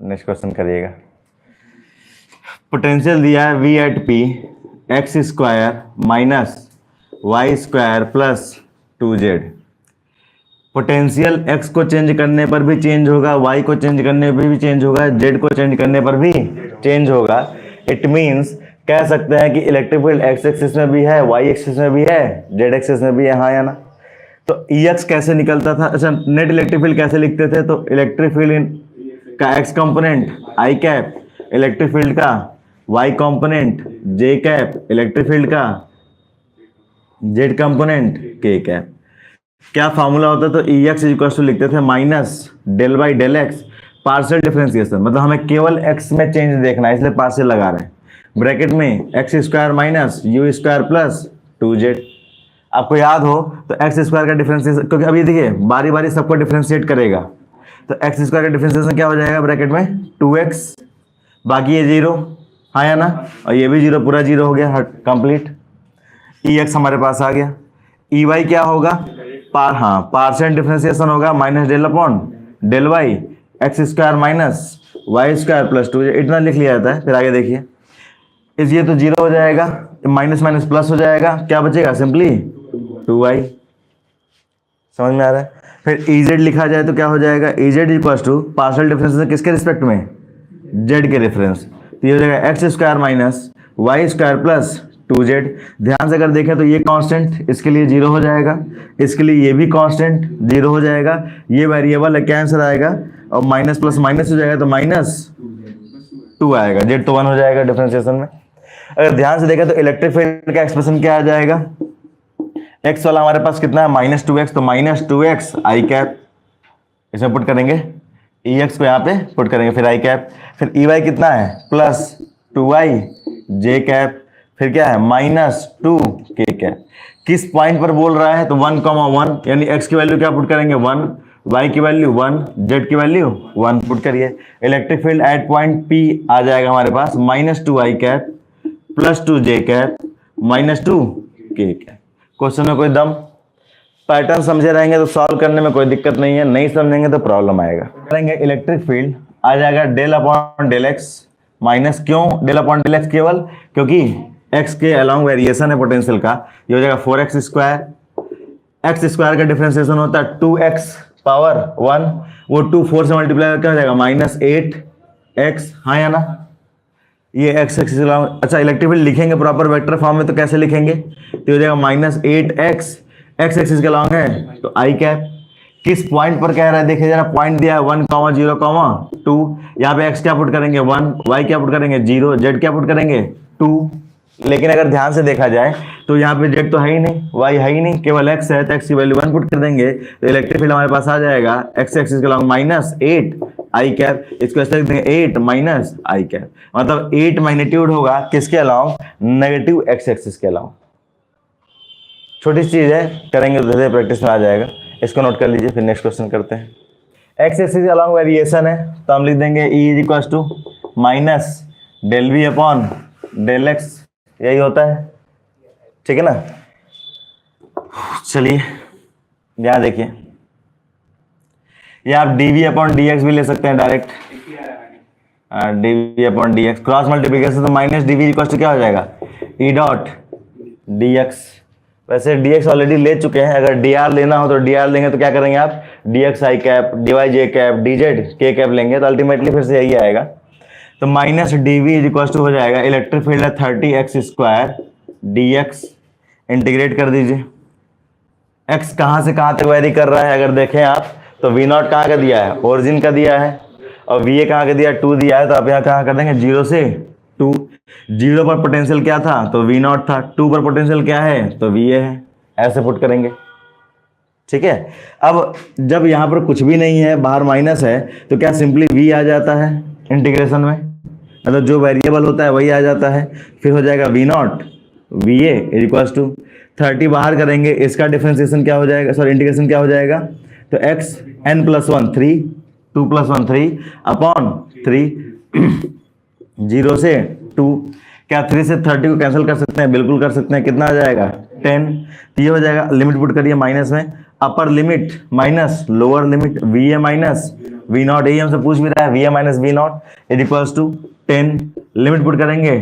Next question करिएगा। Potential दिया है V at P x square minus y square plus 2z। Potential x को change करने पर भी चेंज होगा, y को चेंज करने पर भी चेंज होगा, z को चेंज करने पर भी चेंज होगा। इट मीन्स कह सकते हैं कि इलेक्ट्रिक फील्ड x एक्सिस में भी है, y एक्सिस में भी है, z एक्सिस में भी है, हाँ या ना। तो Ex कैसे निकलता था, अच्छा नेट इलेक्ट्रिक फील्ड कैसे लिखते थे, तो इलेक्ट्रिक फील्ड का x component i cap, electric field का y component j cap, electric field का z कंपोनेंट k कैप। क्या फॉर्मूला होता है, तो Ex इक्वल टू लिखते थे minus del by del x partial differentiation, मतलब हमें केवल x में चेंज देखना है इसलिए पार्शियल लगा रहे हैं, ब्रैकेट में x square minus you square plus 2z। आपको याद हो तो एक्स स्क्वायर का डिफरेंशिएशन, क्योंकि अभी देखिए बारी बारी सबको डिफरेंशिएट करेगा, तो एक्स स्क्वायर का डिफरेंशिएशन क्या हो जाएगा ब्रैकेट में 2x, बाकी ये 0, हाँ या ना, और ये भी 0, पूरा 0 हो गया कंप्लीट। Ex हमारे पास आ गया। Ey क्या होगा, पार्शियल डिफरेंशिएशन होगा minus del upon del y x square minus y square plus 2, इतना लिख लिया जाता है। फिर आगे देखिए, इस ये तो 0 हो जाएगा, माइनस माइनस प्लस हो जाएगा, क्या बचेगा सिंपली 2y। समझ में आ रहा है। फिर Ez लिखा जाए तो क्या हो जाएगा, Ez equal to partial differentiation किसके रिस्पेक्ट में, z के रेफरेंस, तो ये हो जाएगा x square minus y square plus 2z। ध्यान से अगर देखें तो ये कांस्टेंट इसके लिए 0 हो जाएगा, इसके लिए ये भी कांस्टेंट 0 हो जाएगा, ये वेरिएबल है, क्या आंसर आएगा, और माइनस प्लस माइनस हो जाएगा तो माइनस 2 आएगा, z तो 1 हो जाएगा डिफरेंशिएशन में। अगर ध्यान से देखें तो इलेक्ट्रिक फील्ड का एक्सप्रेशन क्या आ जाएगा, x वाला हमारे पास कितना है माइनस 2x, तो माइनस 2x आई कैप, इसमें पुट करेंगे, Ex को यहाँ पे पुट करेंगे, फिर आई कैप, फिर Ey कितना है प्लस 2y जे कैप, फिर क्या है माइनस 2 के कैप। किस पॉइंट पर बोल रहा है, तो 1,1, यानी x की वैल्यू क्या पुट करेंगे 1, y की वैल्यू 1, z की वैल्यू 1 पुट करिए। Electric field at point P आ जाएगा हमारे पास माइनस 2 आई कैप प्लस 2 जे कैप माइनस 2 के कैप। क्वेश्चन में कोई दम, पैटर्न समझे रहेंगे तो सॉल्व करने में कोई दिक्कत नहीं है, नहीं समझेंगे तो प्रॉब्लम आएगा। करेंगे इलेक्ट्रिक फील्ड आ जाएगा del upon del x minus, क्यों डेल अपॉन डेल एक्स, केवल क्योंकि x के अलॉन्ग वेरिएशन है पोटेंशियल का, ये हो जाएगा 4x स्क्वायर, एक्स स्क्वायर का डिफरेंशिएशन होता है 2x पावर 1, वो 2 4 से मल्टीप्लाई क्या हो जाएगा माइनस 8x, हाँ या ना, ये x एक्सिस के अलॉन्ग। अच्छा इलेक्ट्रिक फील्ड लिखेंगे प्रॉपर वेक्टर फॉर्म में तो कैसे लिखेंगे, तो हो जाएगा माइनस 8x, x एक्सिस के अलॉन्ग है तो आई कैप। किस पॉइंट पर कह रहा है, देखिए जरा पॉइंट दिया है 1,0,2, यहाँ पे x क्या पुट करेंगे 1, y क्या पुट करेंगे 0, z क्या पुट करेंगे 2। लेकिन अगर ध्यान से देखा जाए तो यहाँ पे z तो है ही नहीं, y है ही नहीं, केवल x है, तो x की वैल्यू 1 पुट कर देंगे तो इलेक्ट्रिक फील्ड हमारे पास आ जाएगा x एक्सिस के अलॉन्ग माइनस 8 आई कैप, इसको ऐसे लिख देंगे 8 माइनस आई कैप, मतलब 8 मैग्नीट्यूड होगा किसके अलॉन्ग, नेगेटिव x एक्सिस के अलॉन्ग। छोटी चीज है, करेंगे तो धीरे प्रैक्टिस में आ जाएगा, इसको नोट कर लीजिए। फिर नेक्स्ट क्वेश्चन करते हैं। एक्स एक्सिस अलॉन्ग वेरिएशन है तो हम लिख देंगे E is equal to minus del v upon del x, यही होता है, ठीक है ना। चलिए यहाँ देखिए, ये आप dv अपॉन dx भी ले सकते हैं direct, dv upon dx cross multiplication, तो माइनस dv इक्वल टू क्या हो जाएगा e डॉट dx। वैसे dx ऑलरेडी ले चुके हैं, अगर dr लेना हो तो dr लेंगे तो क्या करेंगे आप, dx i cap dy j cap dz k cap लेंगे तो अल्टीमेटली फिर से यही आएगा। तो minus dv is equal to हो जाएगा, इलेक्ट्रिक फील्ड है 30x स्क्वायर dx, इंटीग्रेट कर दीजिए। x कहाँ से कहाँ तक वेरी कर रहा है, अगर देखें आप तो v नॉट कहाँ का दिया है, ओरिजिन का दिया है, और va कहाँ का दिया है 2 दिया है, तो आप यहाँ कहाँ कर देंगे 0 से 2। 0 पर पोटेंशियल क्या था, तो v नॉट था, 2 पर पोटेंशियल क्या है, तो va है, ऐसे पुट करेंगे, ठीक है। अब जब यहाँ पर कुछ भी नहीं है, बाहर माइनस है, तो क्या सिंपली v आ जाता है इंटीग्रेशन में, मतलब जो वेरिएबल होता है वही आ जाता है। फिर हो जाएगा v not va is equal to 30 बाहर करेंगे, इसका डिफरेंशिएशन क्या हो जाएगा, सॉरी इंटीग्रेशन क्या हो जाएगा, तो x n plus 1 3, 2 plus 1 3 upon 3 0 से 2, क्या 3 से 30 को कैंसिल कर सकते हैं, बिल्कुल कर सकते हैं, कितना आ जाएगा 10। तो ये हो जाएगा, लिमिट पुट करिए माइनस में, upper limit minus lower limit va minus v not, यही हमसे पूछ भी रहा है, v a minus v not is equals to 10, limit put करेंगे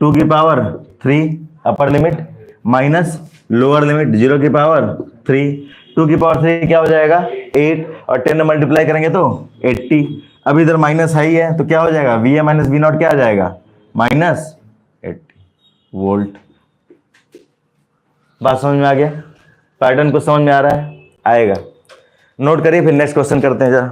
2 की power 3 upper limit minus lower limit 0 की पावर 3, 2 की पावर 3 क्या हो जाएगा 8, और 10 में मल्टीप्लाई करेंगे तो 80। अब इधर माइनस हाई है तो क्या हो जाएगा, v a minus v not क्या आ जाएगा माइनस 80 वोल्ट। बात समझ में आ गया, पैटर्न को समझ में आ रहा है, आएगा, नोट करिए, फिर नेक्स्ट क्वेश्चन करते हैं जरा।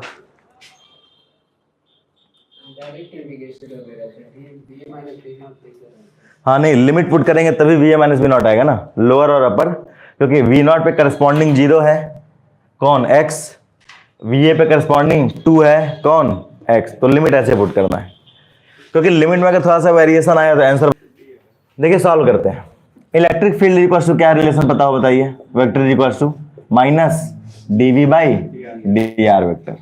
हाँ नहीं, लिमिट पुट करेंगे तभी v a minus v not आएगा ना, लोअर और अपर, क्योंकि वी नॉट पे करस्पॉन्डिंग 0 है कौन x, वी ए पे करस्पॉन्डिंग 2 है कौन x, तो लिमिट ऐसे पुट करना है, क्योंकि लिमिट में अगर थोड़ा सा वेरिएशन आया तो आंसर। देखिए सॉल्व करते हैं। इलेक्ट्रिक फील्ड इक्वल्स टू क्या रिलेशन पता हो बताइए, vector equals to minus dv by dr vector.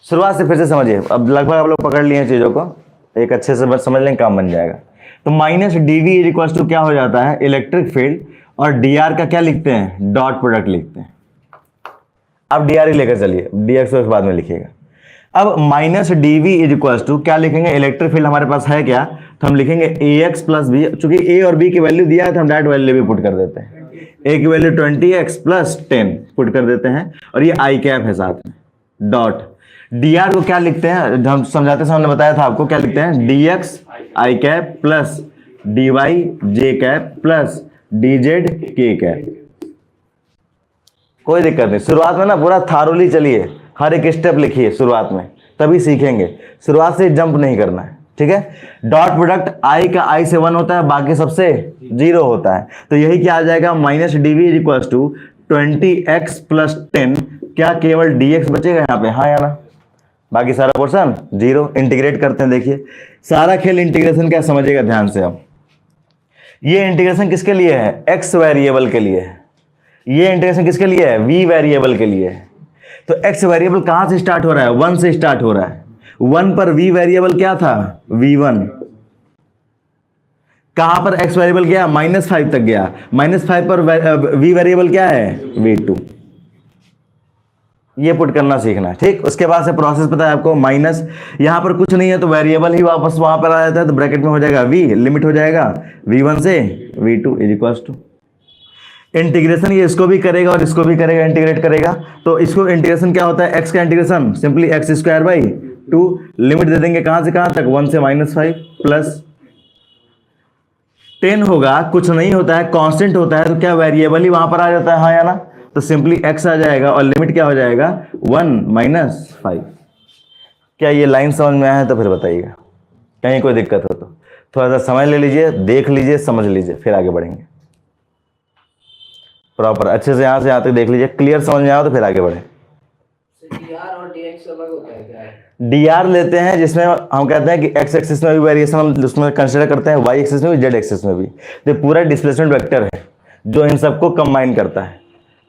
शुरुआत से फिर से समझिए, अब लगभग आप लोग पकड़ लिए चीजों को, एक अच्छे से बस समझ लें, काम बन जाएगा। तो minus dv is equals to क्या हो जाता है इलेक्ट्रिक फील्ड, और dr का क्या लिखते हैं डॉट प्रोडक्ट लिखते हैं। अब dr ही लेकर चलिए, dx को बाद में लिखिएगा। अब minus dv is equals to क्या लिखेंगे, इलेक्ट्रिक फील्ड हमारे पास है क्या, तो हम लिखेंगे ax प्लस बी, चूंकि a और b की वैल्यू दिया है तो हम डायरेक्ट वैल्यू भी पुट कर देते हैं, a की वैल्यू 20x प्लस 10 पुट कर देते हैं, और ये i कैप है साथ में डॉट। dr को क्या लिखते हैं, हम समझाते समय हमने बताया था आपको, क्या लिखते हैं dx i cap plus dy j cap plus dz k cap. कोई दिक्कत नहीं, शुरुआत में ना पूरा थारोली चलिए, हर एक स्टेप लिखिए शुरुआत में, तभी सीखेंगे, शुरुआत से जंप नहीं करना है, ठीक है। डॉट प्रोडक्ट i का i से 1 होता है, बाकी सबसे 0 होता है, तो यही क्या आ जाएगा minus dv is equals to 20x plus 10, क्या केवल dx बचेगा यहाँ पे, हाँ या ना, बाकी सारा पोर्शन 0। इंटीग्रेट करते हैं, देखिए सारा खेल इंटीग्रेशन क्या समझिएगा ध्यान से। अब ये इंटीग्रेशन किसके लिए है, x वेरिएबल के लिए है, ये इंटीग्रेशन किसके लिए है, v वेरिएबल के लिए है। तो x वेरिएबल कहां से स्टार्ट हो रहा है, 1 से स्टार्ट हो रहा है, 1 पर v वेरिएबल क्या था v1, कहां पर x वेरिएबल गया -5 तक गया, -5 पर v वेरिएबल क्या है v2, ये पुट करना सीखना है, ठीक। उसके बाद से प्रोसेस पता है आपको, माइनस यहां पर कुछ नहीं है तो वेरिएबल ही वापस वहां पर आ जाता है, तो ब्रैकेट में हो जाएगा v, लिमिट हो जाएगा v1 से v2 is equals to integration, ये इसको भी करेगा और इसको भी करेगा, इंटीग्रेट करेगा, तो इसको इंटीग्रेशन क्या होता है, x का integration simply x square by 2, limit दे देंगे कहां से कहां तक 1 से -5 प्लस 10 होगा, कुछ नहीं होता है कांस्टेंट होता है, तो क्या वेरिएबल ही वहां पर आ जाता है, हाँ या ना, तो सिंपली x आ जाएगा और लिमिट क्या हो जाएगा 1 - 5। क्या ये लाइन समझ में आया है तो फिर बताइएगा, कहीं कोई दिक्कत हो तो थोड़ा सा समय ले लीजिए, देख लीजिए, समझ लीजिए, फिर आगे बढ़ेंगे प्रॉपर अच्छे से, यहां से यहां तक देख लीजिए, क्लियर समझ में आया तो फिर आगे बढ़े। dr लेते हैं जिसमें हम कहते हैं कि x एक्सिस में भी वेरिएशन हम उसमें कंसीडर करते हैं, y एक्सिस में भी, z एक्सिस में भी, तो पूरा डिस्प्लेसमेंट वेक्टर है जो इन सबको कंबाइन करता है।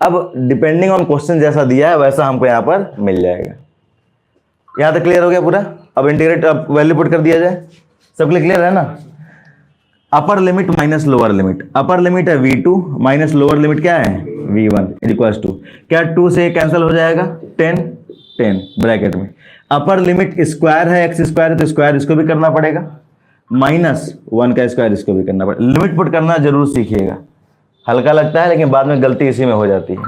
अब डिपेंडिंग ऑन क्वेश्चन जैसा दिया है वैसा हमको यहाँ पर मिल जाएगा। यहाँ तक क्लियर हो गया पूरा, अब इंटीग्रेट, अब वैल्यू पुट कर दिया जाए, सबके लिए क्लियर है ना। अपर limit minus lower limit, upper limit है v2 माइनस लोअर लिमिट क्या है v1 इक्वल्स टू, क्या 2 से कैंसिल हो जाएगा 10 ब्रैकेट में, अपर लिमिट स्क्वायर है, एक्स स्क्वायर है तो स्क्वायर इसको भी करना पड़ेगा, -1 का स्क्वायर इसको भी करना पड़ेगा। लिमिट पुट करना जरूर सीखिएगा, हल्का लगता है लेकिन बाद में गलती इसी में हो जाती है।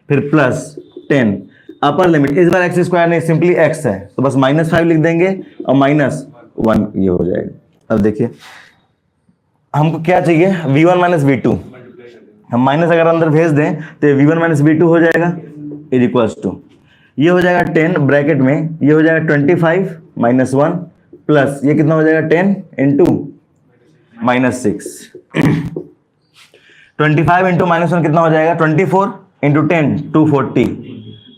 फिर प्लस 10 अपर लिमिट, इस बार एक्स स्क्वायर नहीं सिंपली एक्स है तो बस -5 लिख देंगे और -1 ये हो जाएगा। अब देखिए हमको क्या चाहिए, v1 माइनस v2, हम माइनस अगर अंदर भेज दें तो v1 माइनस v2 हो जाएगा इज इक्वल्स टू, ये हो जाएगा 10 ब्रैकेट में, ये हो जाएगा 25 - 1 प्लस ये कितना हो जाएगा 10 इंटू -6 25 इंटू -1 कितना हो जाएगा 24 इंटू 10 240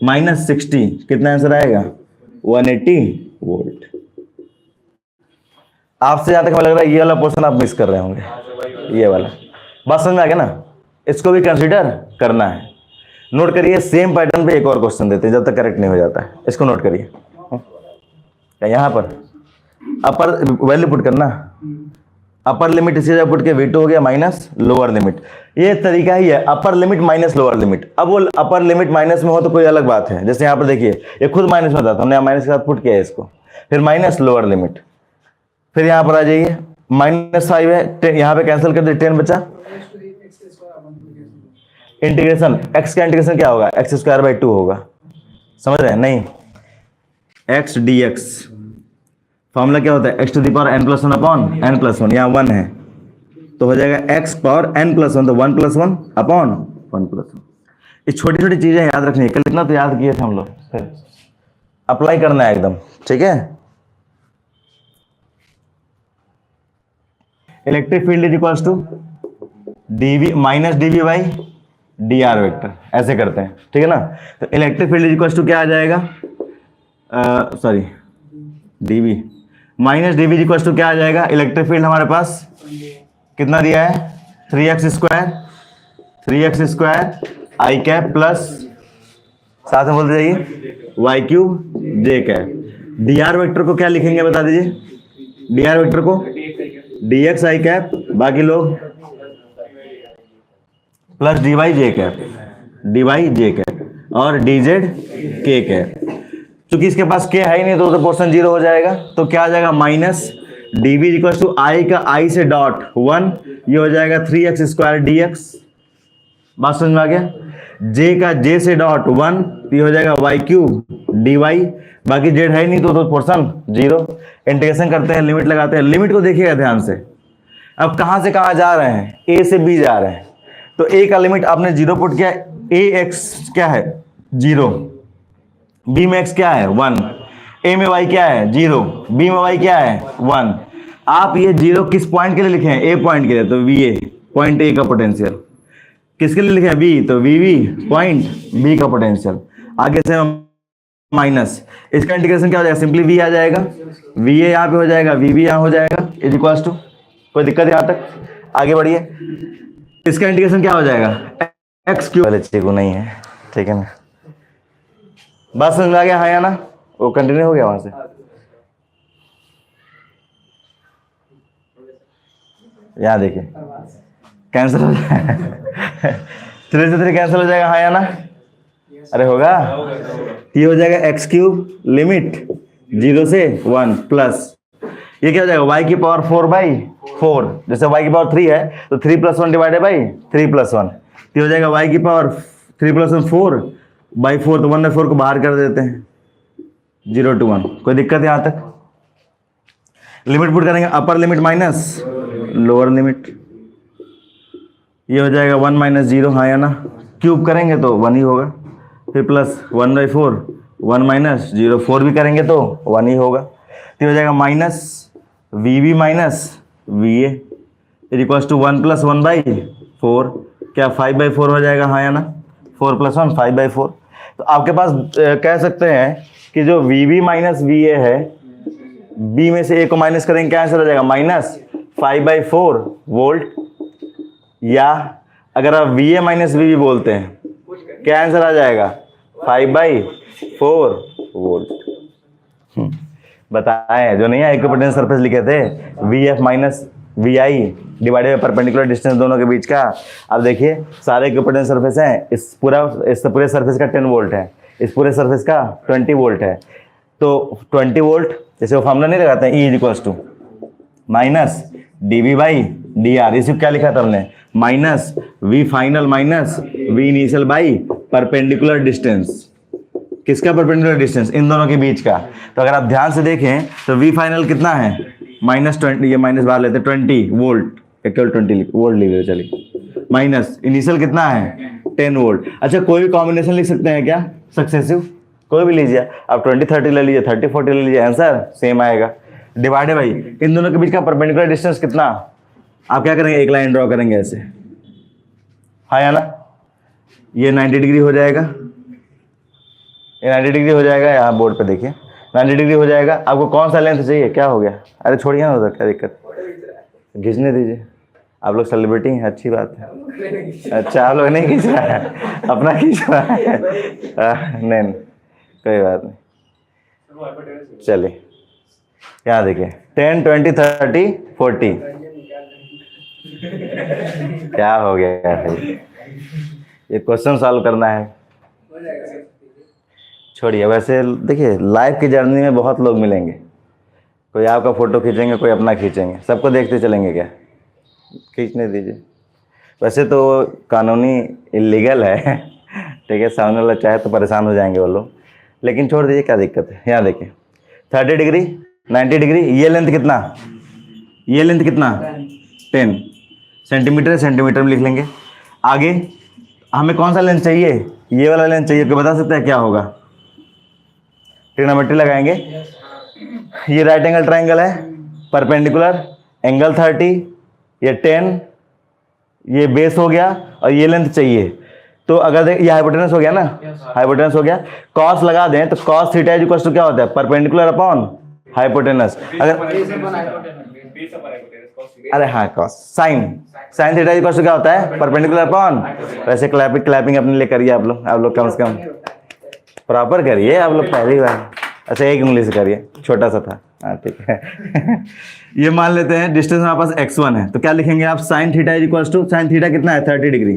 -60 कितना आंसर आएगा 180 वोल्ट। आपसे जहां तक हमें लग रहा है ये वाला पोर्शन आप मिस कर रहे होंगे, ये वाला बात समझ में आ गया ना, इसको भी कंसीडर करना है। नोट करिए, सेम पैटर्न पे एक और क्वेश्चन देते हैं जब तक करेक्ट नहीं हो जाता है, इसको नोट करिए। क्या यहाँ पर अपर वैल्यू पुट करना, अपर लिमिट इसी जगह पुट के V2 हो गया माइनस लोअर लिमिट। ये तरीका ही है, अपर लिमिट माइनस लोअर लिमिट। अब वो अपर लिमिट माइनस में हो तो कोई अलग बात है, जैसे यहाँ पर देखिए ये खुद माइनस में था तो हमने माइनस के साथ पुट किया है इसको, फिर माइनस लोअर लिमिट, फिर यहाँ पर आ जाइए -5 है, यहाँ पे कैंसिल कर दे 10 बचा, इंटीग्रेशन x का इंटीग्रेशन क्या होगा, x² 2 होगा, समझ रहे हैं? नहीं, x dx फॉर्मूला क्या होता है, x to the power n+1 upon n+1, यहाँ 1 है तो हो जाएगा x पावर n+1, तो 1+1 अपॉन 1+1। ये छोटी छोटी चीजें याद रखनी है, कल इतना तो याद किए थे हम लोग, फिर अप्लाई करना है एकदम, ठीक है। Electric field is equals to dv minus dv by dr vector, ऐसे करते हैं, ठीक है ना। तो electric field is equals to क्या आ जाएगा, sorry dv minus dv is equals to क्या आ जाएगा, इलेक्ट्रिक फील्ड हमारे पास कितना दिया है 3x² i कैप प्लस साथ में बोलते जाइए y³ j cap. dr vector को क्या लिखेंगे बता दीजिए, dr वेक्टर को dx i कैप, बाकी लोग प्लस dy j कैप और dz k कैप। चूंकि इसके पास k है ही नहीं तो पोर्शन 0 हो जाएगा, तो क्या आ जाएगा minus dv equal to i का i से डॉट 1, ये हो जाएगा 3x² dx, बात समझ में आ गया। j का j से डॉट 1, ये हो जाएगा y³ dy, बाकी z है ही नहीं तो पोर्शन 0। इंटीग्रेशन करते हैं, लिमिट लगाते हैं, लिमिट को देखिएगा ध्यान से। अब कहां से कहां जा रहे हैं, a से b जा रहे हैं, तो a का लिमिट आपने 0 पुट किया, ax क्या है 0, b में x क्या है 1, a में y क्या है 0, b में y क्या है 1। आप ये 0 किस पॉइंट के लिए लिखे हैं, a पॉइंट के लिए, तो va पॉइंट a का पोटेंशियल, किसके लिए लिखे हैं b, तो vv पॉइंट b का पोटेंशियल। आगे से माइनस, इसका इंटीग्रेशन क्या हो जाएगा, सिंपली v आ जाएगा, va यहाँ पे हो जाएगा, vv यहाँ हो जाएगा, इज इक्वल्स टू, कोई दिक्कत है यहाँ तक, आगे बढ़िए। इसका इंटीग्रेशन क्या हो जाएगा, x³ वाले चीज को नहीं है, ठीक है ना, बात समझ में आ गया, हाँ या ना, वो कंटिन्यू हो गया वहां से, यहाँ देखिए कैंसिल हो जाएगा 3 से 3 कैंसिल हो जाएगा, हाँ या ना, अरे होगा, ये हो जाएगा x³ लिमिट 0 से 1 प्लस ये क्या हो जाएगा y की पावर 4/4, जैसे y की पावर 3 है तो 3 + 1 डिवाइडेड बाई 3 + 1, ये हो जाएगा y की पावर 3 + 1 4/4, तो 1/4 को बाहर कर देते हैं, 0 to 1। कोई दिक्कत है यहाँ तक? लिमिट पुट करेंगे, अपर लिमिट माइनस लोअर लिमिट, ये हो जाएगा 1 - 0, हाँ या ना, क्यूब करेंगे तो 1 ही होगा, फिर प्लस 1/4 1 - 0, 4 भी करेंगे तो 1 ही होगा, तो हो जाएगा minus vv minus va is equals to 1 + 1/4, क्या 5/4 हो जाएगा, हाँ या ना, 4 + 1 5/4। तो आपके पास कह सकते हैं कि जो vv माइनस va है, b में से a को माइनस करेंगे क्या आंसर हो जाएगा, -5/4 वोल्ट, या अगर आप va माइनस vv बोलते हैं क्या आंसर आ जाएगा 5/4 वोल्ट। बताएं, जो नहीं है इक्विपोटेंशियल सरफेस लिखे थे vf minus vi divided by perpendicular distance दोनों के बीच का। अब देखिए सारे इक्विपोटेंशियल सरफेस हैं, इस पूरे सरफेस का 10 वोल्ट है, इस पूरे सरफेस का 20 वोल्ट है, तो 20 वोल्ट, जैसे वो फॉर्मूला नहीं लगाते हैं, E equals to minus dv/dr, इसी क्या लिखा था हमने, minus v final minus v initial by perpendicular distance, किसका परपेंडिकुलर डिस्टेंस, इन दोनों के बीच का। तो अगर आप ध्यान से देखें तो v फाइनल कितना है -20, ये माइनस बाहर लेते हैं 20 वोल्ट, केवल 20 वोल्ट लिख लीजिए चलिए, माइनस इनिशियल कितना है 10 वोल्ट। अच्छा कोई भी कॉम्बिनेशन लिख सकते हैं क्या, सक्सेसिव कोई भी लीजिए, आप 20-30 ले लीजिए, 30-40 ले लीजिए, आंसर सेम आएगा। डिवाइडेड भाई इन दोनों के बीच का परपेंडिकुलर डिस्टेंस कितना, आप क्या करेंगे, एक लाइन ड्रॉ करेंगे ऐसे, हाँ या ना, ये 90 डिग्री हो जाएगा, ये 90 डिग्री हो जाएगा, यहाँ बोर्ड पे देखिए 90 डिग्री हो जाएगा। आपको कौन सा लेंथ चाहिए, क्या हो गया, अरे छोड़िए ना उधर, क्या दिक्कत, खींचने दीजिए, आप लोग सेलिब्रिटी हैं, अच्छी बात है। अच्छा आप लोग नहीं खींच रहा है, अपना खींच रहा है, नहीं कोई बात नहीं, चलिए यहाँ देखिए 10, 20, 30, 40, क्या हो गया भाई, ये क्वेश्चन सॉल्व करना है। छोड़िए, वैसे देखिए लाइफ की जर्नी में बहुत लोग मिलेंगे, कोई आपका फोटो खींचेंगे, कोई अपना खींचेंगे, सबको देखते चलेंगे क्या? खींचने दीजिए। वैसे तो कानूनी इलीगल है, ठीक है, सामने वाला चाहे तो परेशान हो जाएंगे वो लोग, लेकिन छोड़ दीजिए, क्या दिक्कत है। यहाँ देखिए 30 डिग्री 90 डिग्री, ये लेंथ कितना, ये लेंथ कितना 10 सेंटीमीटर, सेंटीमीटर में लिख लेंगे। आगे हमें कौन सा लेंथ चाहिए, ये वाला लेंथ चाहिए, तो बता सकते हैं क्या होगा? ट्रिग्नोमेट्री लगाएंगे। ये राइट एंगल ट्राइंगल है, परपेंडिकुलर, एंगल 30, ये 10, ये बेस हो गया और ये लेंथ चाहिए। तो अगर देख ये हाइपोटेनस हो गया ना, हाइपोटेनस हो गया, कॉस लगा दें तो cos theta is equal to क्या होता है, परपेंडिकुलर अपॉन हाइपोटेनस। अगर अरे हाँ cos sine, sine theta is equal to क्या होता है, परपेंडिकुलर अपॉन। वैसे क्लैपिंग अपने लिए करिए आप लोग कम से कम प्रॉपर करिए आप लोग, पहली बार। अच्छा एक उंगली से करिए, छोटा सा था, हाँ ठीक है। ये मान लेते हैं डिस्टेंस हमारे पास x1 है, तो क्या लिखेंगे आप, sine theta is equal to, sine theta कितना है 30 डिग्री।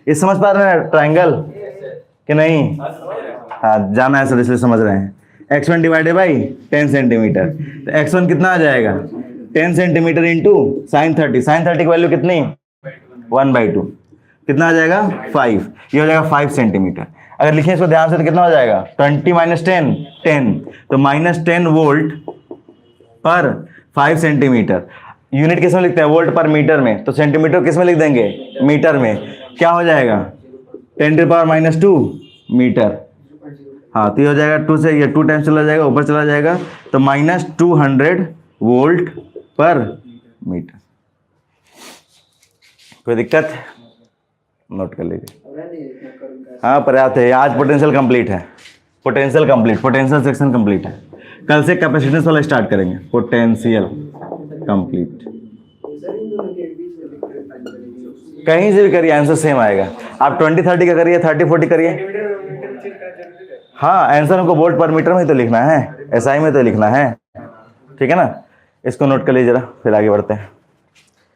ये समझ पा रहे हैं ट्राइंगल कि नहीं? हाँ जाना है सर, इसलिए समझ रहे हैं। x1 डिवाइडेड बाई 10 सेंटीमीटर, तो x1 कितना आ जाएगा 10 सेंटीमीटर इंटू साइन 30, साइन 30 की वैल्यू कितनी 1/2, कितना आ जाएगा 5, ये हो जाएगा 5 सेंटीमीटर। अगर लिखें इसको ध्यान से तो कितना हो जाएगा 20 माइनस 10 10, तो माइनस 10 वोल्ट पर 5 सेंटीमीटर। यूनिट किस में लिखते हैं, वोल्ट पर मीटर में, तो सेंटीमीटर किस में लिख देंगे, मीटर में। क्या हो जाएगा 10⁻⁻2 मीटर। हाँ तो ये हो जाएगा 2 से ये 2 टाइम्स चला जाएगा, ऊपर चला जाएगा, तो -200 वोल्ट पर मीटर। कोई दिक्कत, नोट कर लीजिए। हाँ पर्याप्त है, आज पोटेंशियल कंप्लीट है, potential complete, potential section complete है। कल से कैपेसिटेंस वाला स्टार्ट करेंगे, पोटेंशियल कंप्लीट। कहीं से भी करिए आंसर सेम आएगा। आप 20-30 का करिए, 30-40 करिए, हाँ आंसर हमको वोल्ट पर मीटर में ही तो लिखना है, एसआई में तो लिखना है, ठीक है ना। इसको नोट कर लीजिए जरा, फिर आगे बढ़ते हैं।